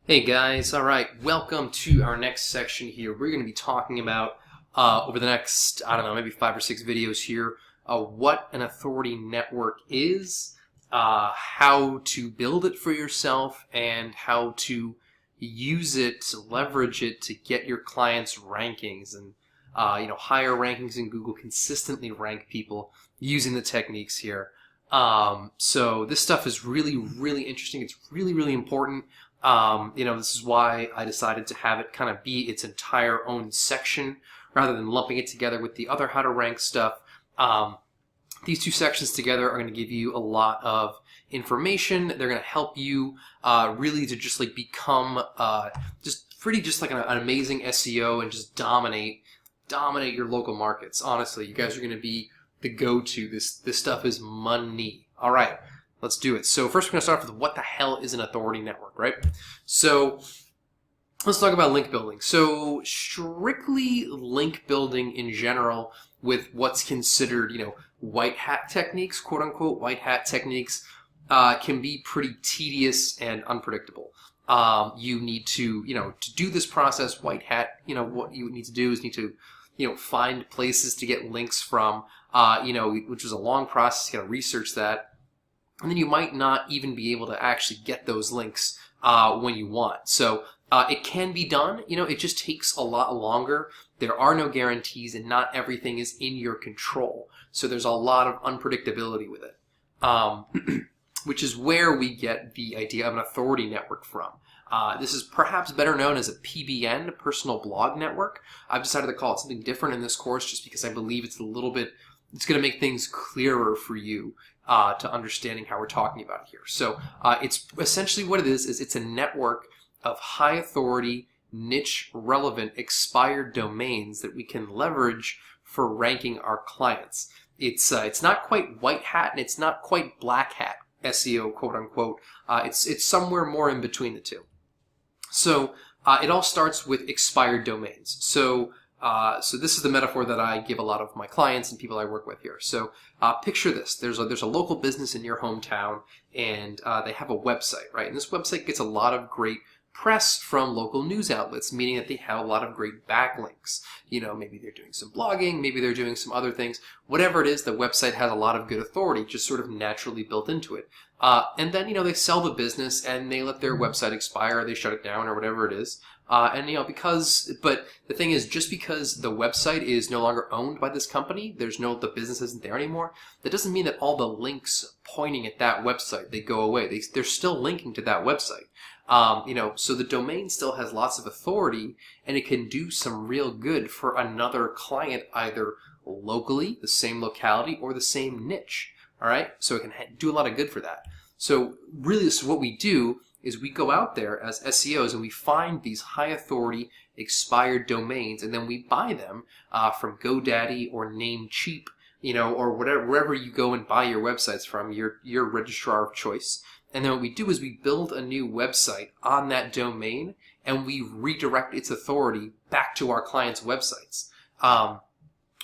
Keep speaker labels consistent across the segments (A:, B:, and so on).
A: Hey guys, alright, welcome to our next section here. We're going to be talking about, over the next, I don't know, maybe 5 or 6 videos here, what an authority network is, how to build it for yourself, and how to use it, leverage it to get your clients rankings and, higher rankings in Google, consistently rank people using the techniques here. So this stuff is really, really interesting. It's really, really important. This is why I decided to have it kind of be its entire own section rather than lumping it together with the other how to rank stuff. These two sections together are going to give you a lot of information. They're going to help you really to just like become just like an amazing SEO and just dominate your local markets. Honestly, you guys are going to be the go-to. This stuff is money. All right. Let's do it. So first we're going to start off with what the hell is an authority network, right? So let's talk about link building. So strictly link building in general with what's considered, white hat techniques, quote unquote, white hat techniques, can be pretty tedious and unpredictable. You need to, to do this process, white hat, what you need to do is need to, find places to get links from, which is a long process. You got to research that. And then you might not even be able to actually get those links when you want. So it can be done. It just takes a lot longer. There are no guarantees, and not everything is in your control. So there's a lot of unpredictability with it, which is where we get the idea of an authority network from. This is perhaps better known as a PBN, personal blog network. I've decided to call it something different in this course just because I believe it's going to make things clearer for you to understanding how we're talking about it here. So it's essentially what it is it's a network of high authority, niche relevant, expired domains that we can leverage for ranking our clients. It's not quite white hat and it's not quite black hat SEO, quote unquote. It's somewhere more in between the two. So it all starts with expired domains. So this is the metaphor that I give a lot of my clients and people I work with here. So picture this. There's a local business in your hometown, and they have a website, right? And this website gets a lot of great press from local news outlets, meaning that they have a lot of great backlinks. Maybe they're doing some blogging, maybe they're doing some other things. Whatever it is, the website has a lot of good authority, just sort of naturally built into it. And then, they sell the business and they let their website expire, or they shut it down, or whatever it is. But the thing is, just because the website is no longer owned by this company, the business isn't there anymore, that doesn't mean that all the links pointing at that website, they go away. They're still linking to that website. So the domain still has lots of authority, and it can do some real good for another client, either locally, the same locality, or the same niche. All right, so it can do a lot of good for that. So really, this is what we do is we go out there as SEOs and we find these high authority expired domains, and then we buy them from GoDaddy or Namecheap, or wherever you go and buy your websites from, your registrar of choice. And then what we do is we build a new website on that domain, and we redirect its authority back to our clients' websites.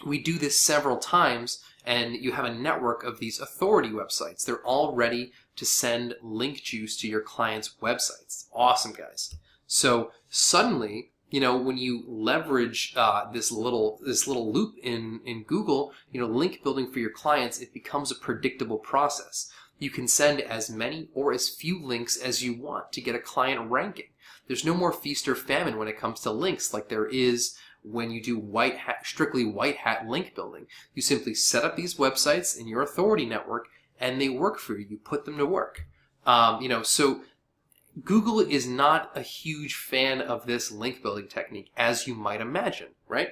A: We do this several times, and you have a network of these authority websites. They're all ready to send link juice to your clients' websites. Awesome, guys. So suddenly, when you leverage this little loop in Google, link building for your clients, it becomes a predictable process. You can send as many or as few links as you want to get a client ranking. There's no more feast or famine when it comes to links like there is when you do strictly white hat link building. You simply set up these websites in your authority network and they work for you. You put them to work. So Google is not a huge fan of this link building technique, as you might imagine, right?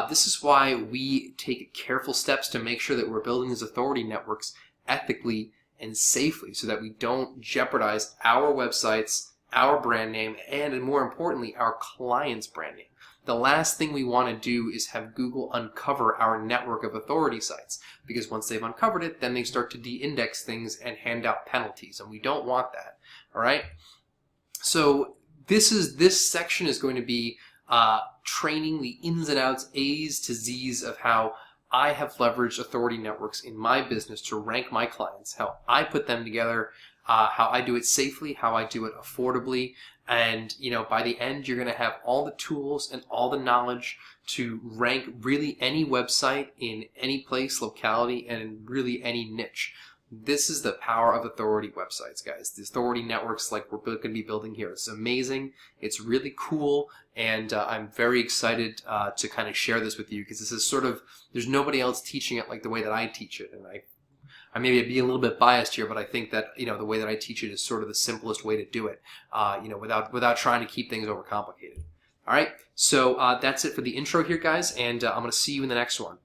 A: This is why we take careful steps to make sure that we're building these authority networks ethically and safely so that we don't jeopardize our websites, our brand name, and more importantly, our client's brand name. The last thing we want to do is have Google uncover our network of authority sites, because once they've uncovered it, then they start to de-index things and hand out penalties, and we don't want that. All right? So this section is going to be training the ins and outs, A's to Z's of how I have leveraged authority networks in my business to rank my clients, how I put them together, how I do it safely, how I do it affordably, And, you know, by the end, you're going to have all the tools and all the knowledge to rank really any website in any place, locality, and in really any niche. This is the power of authority websites, guys. The authority networks like we're going to be building here. It's amazing. It's really cool. And I'm very excited to kind of share this with you, because this is sort of, there's nobody else teaching it like the way that I teach it. And I may be a little bit biased here, but I think that, you know, the way that I teach it is sort of the simplest way to do it, you know, without trying to keep things overcomplicated. All right, so that's it for the intro here, guys, and I'm going to see you in the next one.